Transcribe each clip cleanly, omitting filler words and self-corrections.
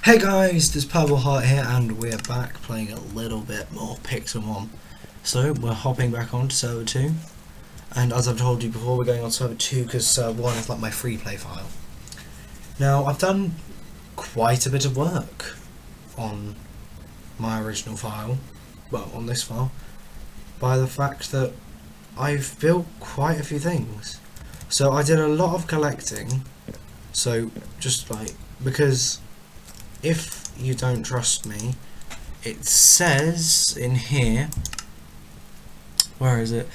Hey guys, this is Purple Heart here, and we're back playing a little bit more Pixelmon. So we're hopping back on to server 2, and as I've told you before, we're going on server 2 because server 1 is like my free play file. Now I've done quite a bit of work on my original file, well on this file, by the fact that I've built quite a few things. So I did a lot of collecting, so just like, because if you don't trust me, it says in here, where is it?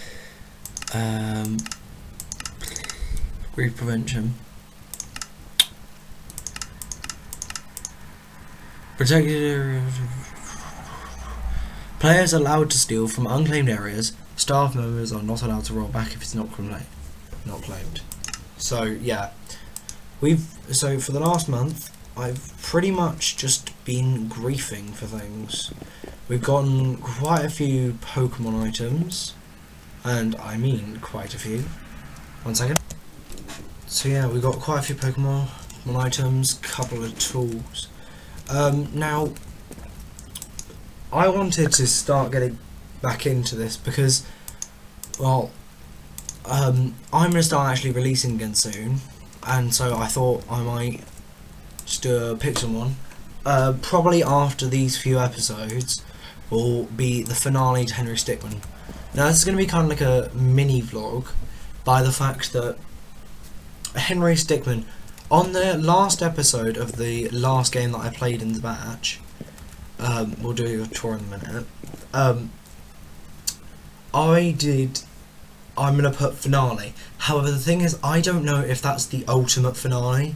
Grief prevention. Protected areas. Players allowed to steal from unclaimed areas. Staff members are not allowed to roll back if it's not claimed. So yeah, so for the last month, I've pretty much just been griefing for things. We've gotten quite a few Pokemon items, and I mean quite a few. 1 second. So yeah, we got quite a few Pokemon items, couple of tools. Now, I wanted to start getting back into this because, well, I'm going to start actually releasing again soon, and so I thought I might just do a Pixelmon. Probably after these few episodes will be the finale to Henry Stickmin. Now this is going to be kind of like a mini vlog, by the fact that Henry Stickmin, on the last episode of the last game that I played in the batch, we'll do a tour in a minute, I'm going to put finale. However, the thing is, I don't know if that's the ultimate finale,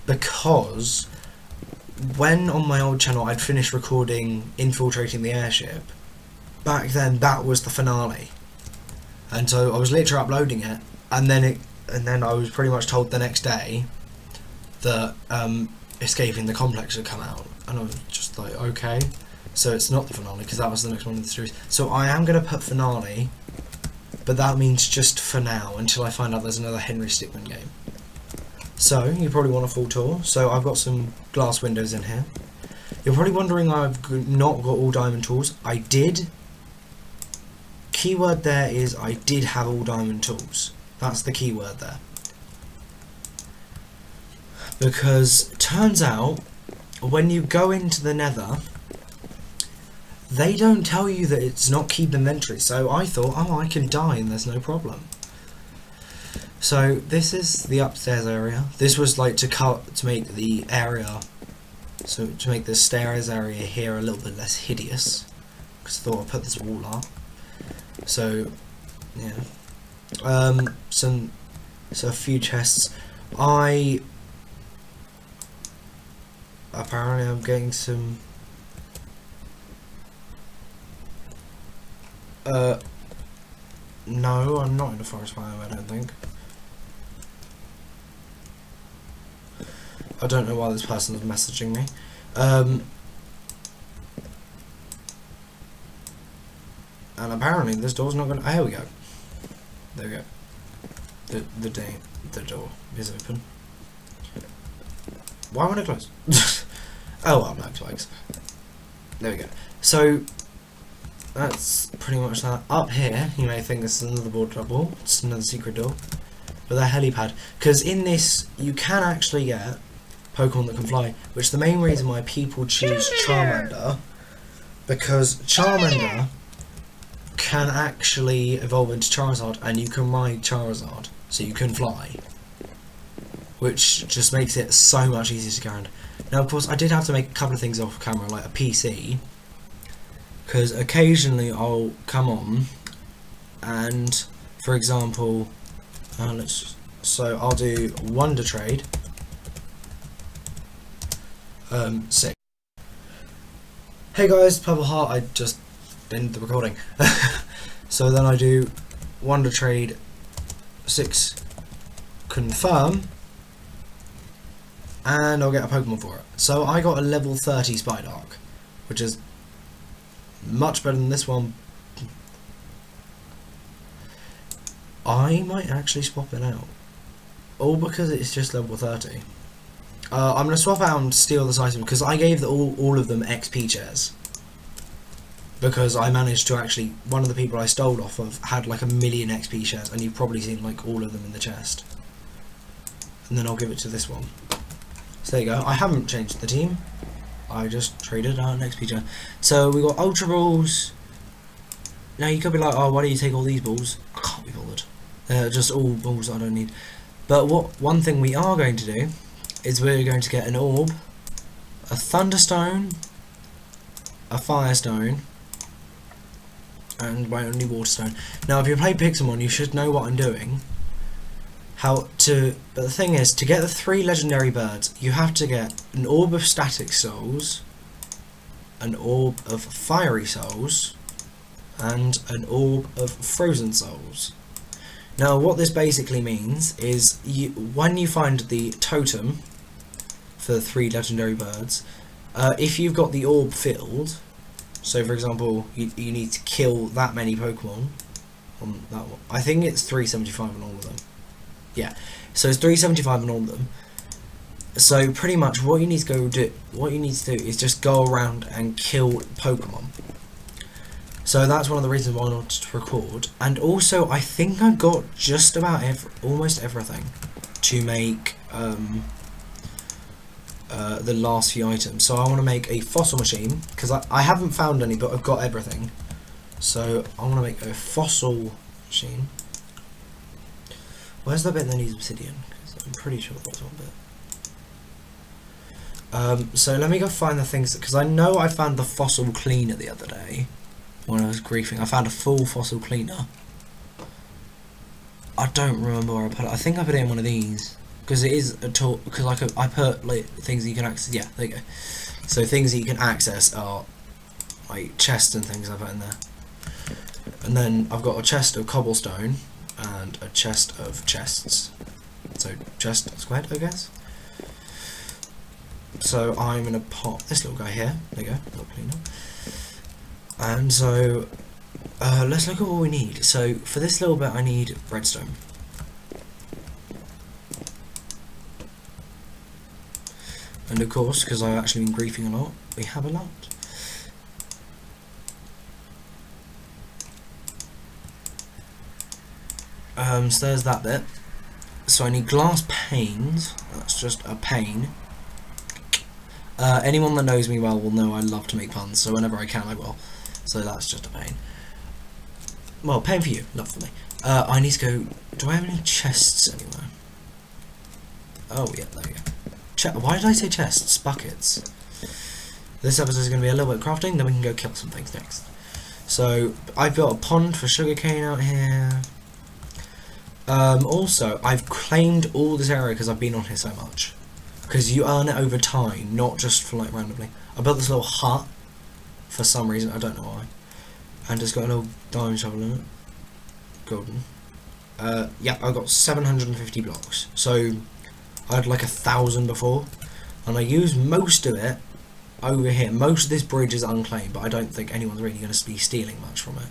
because when on my old channel I'd finished recording Infiltrating the Airship, back then that was the finale, and so I was literally uploading it, and then I was pretty much told the next day that Escaping the Complex had come out, and I was just like, okay, so it's not the finale because that was the next one in the series. So I am going to put finale, but that means just for now until I find out there's another Henry Stickmin game. So, you probably want a full tour. So, I've got some glass windows in here. You're probably wondering I've not got all diamond tools. I did. Keyword there is I did have all diamond tools. That's the keyword there. Because, turns out, when you go into the nether, they don't tell you that it's not keep inventory. So, I thought, oh, I can die and there's no problem. So this is the upstairs area. This was like to make the area, so to make the stairs area here a little bit less hideous, because I thought I'd put this wall up. So yeah, so a few chests. Apparently I'm getting some. No, I'm not in a forest biome, I don't think. I don't know why this person is messaging me. And apparently this door's not going to... Here we go. There we go. The door is open. Why won't it close? Oh well, no, flags. There we go. So, that's pretty much that. Up here, you may think this is another border double. It's another secret door. But a helipad. Because in this, you can actually get Pokemon that can fly, which is the main reason why people choose Charmander, because Charmander can actually evolve into Charizard, and you can ride Charizard, so you can fly, which just makes it so much easier to get around. Now, of course, I did have to make a couple of things off camera, like a PC, because occasionally I'll come on, and, for example, so I'll do Wonder Trade. Sick. Hey guys, Purple Heart, I just ended the recording. So then I do Wonder Trade 6 confirm, and I'll get a Pokemon for it. So I got a level 30 Spidark, which is much better than this one. I might actually swap it out. All because it's just level 30. I'm going to swap out and steal this item because I gave all of them XP chairs. Because I managed to actually, one of the people I stole off of had like 1,000,000 XP shares, and you've probably seen like all of them in the chest. And then I'll give it to this one. So there you go. I haven't changed the team. I just traded out an XP share. So we got Ultra Balls. Now you could be like, oh, why do you take all these balls? I can't be bothered. They're just all balls I don't need. But one thing we are going to do is we're going to get an orb, a Thunderstone, a Firestone, and my only Waterstone. Now if you play Pixelmon you should know what I'm doing. But the thing is, to get the 3 legendary birds you have to get an orb of static souls, an orb of fiery souls, and an orb of frozen souls. Now what this basically means is when you find the totem for the 3 legendary birds, if you've got the orb filled, so for example you need to kill that many Pokemon on that one. I think it's 375 on all of them. Yeah, so it's 375 on all of them. So pretty much what you need to do is just go around and kill Pokemon. So that's one of the reasons why I wanted to record. And also I think I got just about almost everything to make the last few items. So I want to make a fossil machine because I haven't found any, but I've got everything. So I want to make a fossil machine. Where's the bit that needs obsidian? 'Cause I'm pretty sure there's one bit. So let me go find the things, because I know I found the fossil cleaner the other day when I was griefing. I found a full fossil cleaner. I don't remember where I put it. I think I put it in one of these because it is a tool. Because I put like things that you can access. Yeah, there you go. So things that you can access are like chests and things I put in there. And then I've got a chest of cobblestone and a chest of chests. So chest squared, I guess. So I'm gonna pop this little guy here. There you go, little cleaner. And so let's look at what we need. So for this little bit I need redstone. And of course, because I've actually been griefing a lot, we have a lot. So there's that bit. So I need glass panes. That's just a pane. Anyone that knows me well will know I love to make puns, so whenever I can I will. So that's just a pain. Well, pain for you, not for me. I need to go... Do I have any chests anywhere? Oh yeah, there we go. Why did I say chests? Buckets. This episode is going to be a little bit of crafting, then we can go kill some things next. So, I've got a pond for sugarcane out here. Also, I've claimed all this area because I've been on here so much. Because you earn it over time, not just for like randomly. I built this little hut for some reason, I don't know why. And it's got a little diamond shovel in it. Golden. Yeah, I got 750 blocks. So I had like 1,000 before, and I used most of it over here. Most of this bridge is unclaimed, but I don't think anyone's really going to be stealing much from it.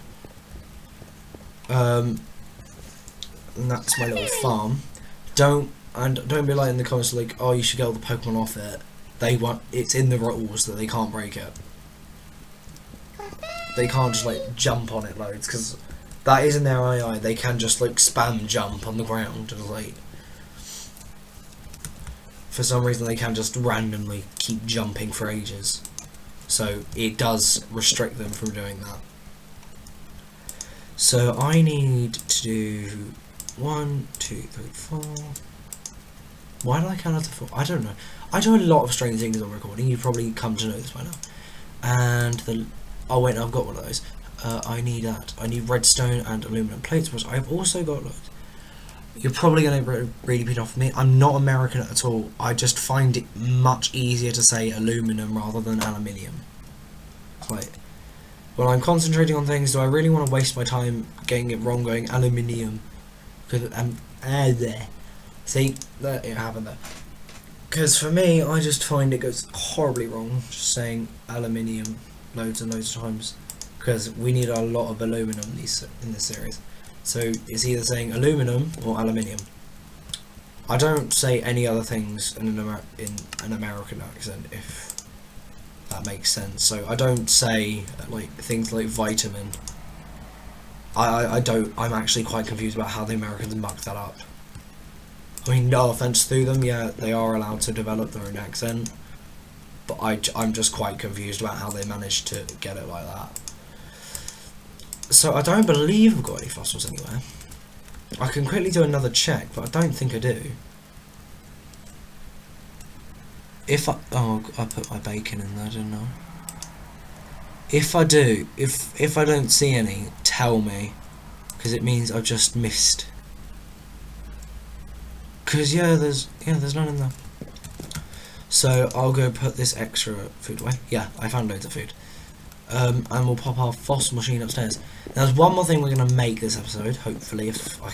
And that's my little farm. Don't be like in the comments like, oh, you should get all the Pokemon off it. It's in the rules that they can't break it. They can't just like jump on it loads, because that is in their AI. They can just like spam jump on the ground and like, for some reason they can just randomly keep jumping for ages. So it does restrict them from doing that. So I need to do 1, 2, 3, 4. Why did I count out to 4? I don't know. I do a lot of strange things on recording. You've probably come to know this by now. And oh wait, no, I've got one of those. I need that. I need redstone and aluminum plates, which I've also got loads. You're probably going to really beat off with me. I'm not American at all. I just find it much easier to say aluminum rather than aluminium. Like, when I'm concentrating on things, do I really want to waste my time getting it wrong, going aluminium? Because there. See, that it happened there. Because for me, I just find it goes horribly wrong just saying aluminium loads and loads of times. Because we need a lot of aluminum in this series. So it's either saying aluminum or aluminium. I don't say any other things in an American accent, if that makes sense. So I don't say like things like vitamin. I don't. I'm actually quite confused about how the Americans mucked that up. I mean, no offense to them, yeah, they are allowed to develop their own accent, but I'm just quite confused about how they managed to get it like that. So I don't believe I've got any fossils anywhere. I can quickly do another check, but I don't think I do. If I put my bacon in there, didn't I? If I do, if I don't see any, tell me, because it means I've just missed. Because there's none in there. So I'll go put this extra food away. Yeah, I found loads of food. And we'll pop our fossil machine upstairs. Now, there's one more thing we're going to make this episode, hopefully, if I've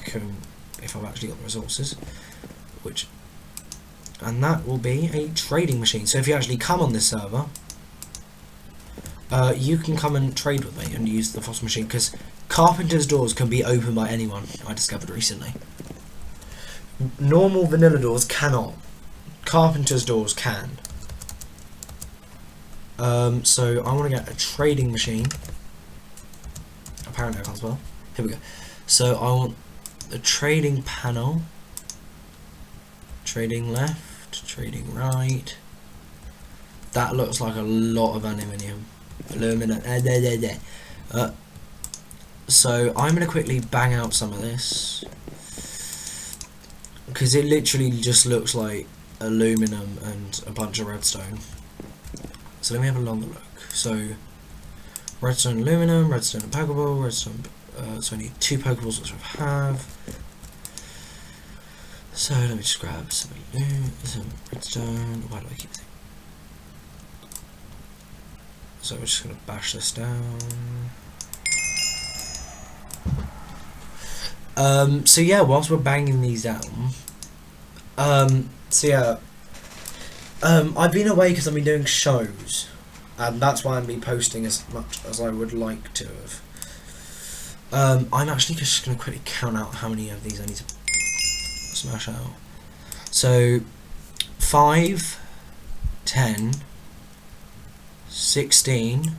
actually got the resources, and that will be a trading machine. So if you actually come on this server, you can come and trade with me and use the fossil machine, because carpenter's doors can be opened by anyone, I discovered recently. Normal vanilla doors cannot. Carpenter's doors can. So I want to get a trading machine. Apparently I can't spell. Here we go. So I want a trading panel. Trading left, trading right. That looks like a lot of aluminium. So I'm going to quickly bang out some of this, because it literally just looks like aluminum and a bunch of redstone. So let me have a longer look. So redstone, aluminum, redstone and pokeball, redstone. So I need 2 pokeballs, which I have. So let me just grab some redstone. Why do I keep saying? So we're just gonna bash this down. So yeah, whilst we're banging these down, I've been away because I've been doing shows, and that's why I'm been posting as much as I would like to have. I'm actually just going to quickly count out how many of these I need to smash out. So 5, 10, 16,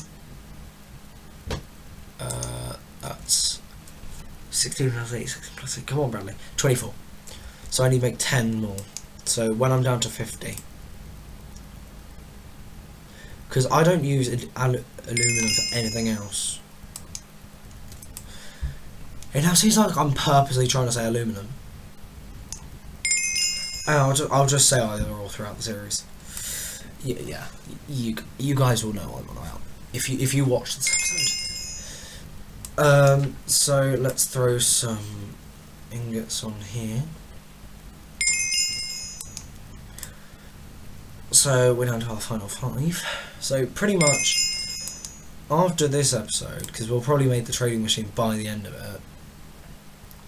that's 16 plus 8, 16 plus 8, come on Bradley, 24. So I need to make 10 more. So when I'm down to 50, because I don't use aluminum for anything else. It now seems like I'm purposely trying to say aluminum. And I'll just say either or throughout the series. Yeah, you guys will know what I'm on about if you watch this episode. So let's throw some ingots on here. So we're down to our final 5. So pretty much after this episode, because we'll probably make the trading machine by the end of it,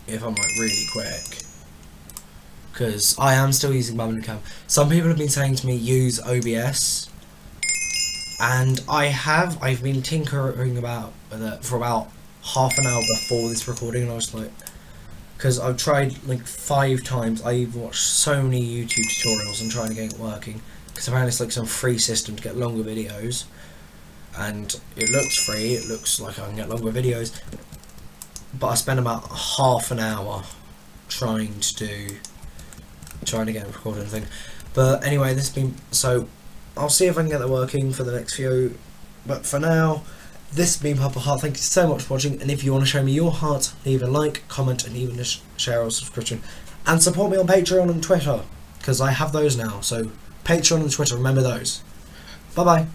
if I'm like really quick, because I am still using Bubblecam. Some people have been saying to me use OBS, and I've been tinkering about with it for about half an hour before this recording, and I was like, because I've tried like 5 times. I've watched so many YouTube tutorials and trying to get it working, because apparently it's like some free system to get longer videos, and it looks free, it looks like I can get longer videos, but I spent about half an hour trying to get a recording thing. But anyway, this has been, so I'll see if I can get that working for the next few, but for now, this has been Papa Heart. Thank you so much for watching, and if you want to show me your heart, leave a like, comment, and even a share or subscription, and support me on Patreon and Twitter, because I have those now. So Patreon and Twitter, remember those. Bye bye.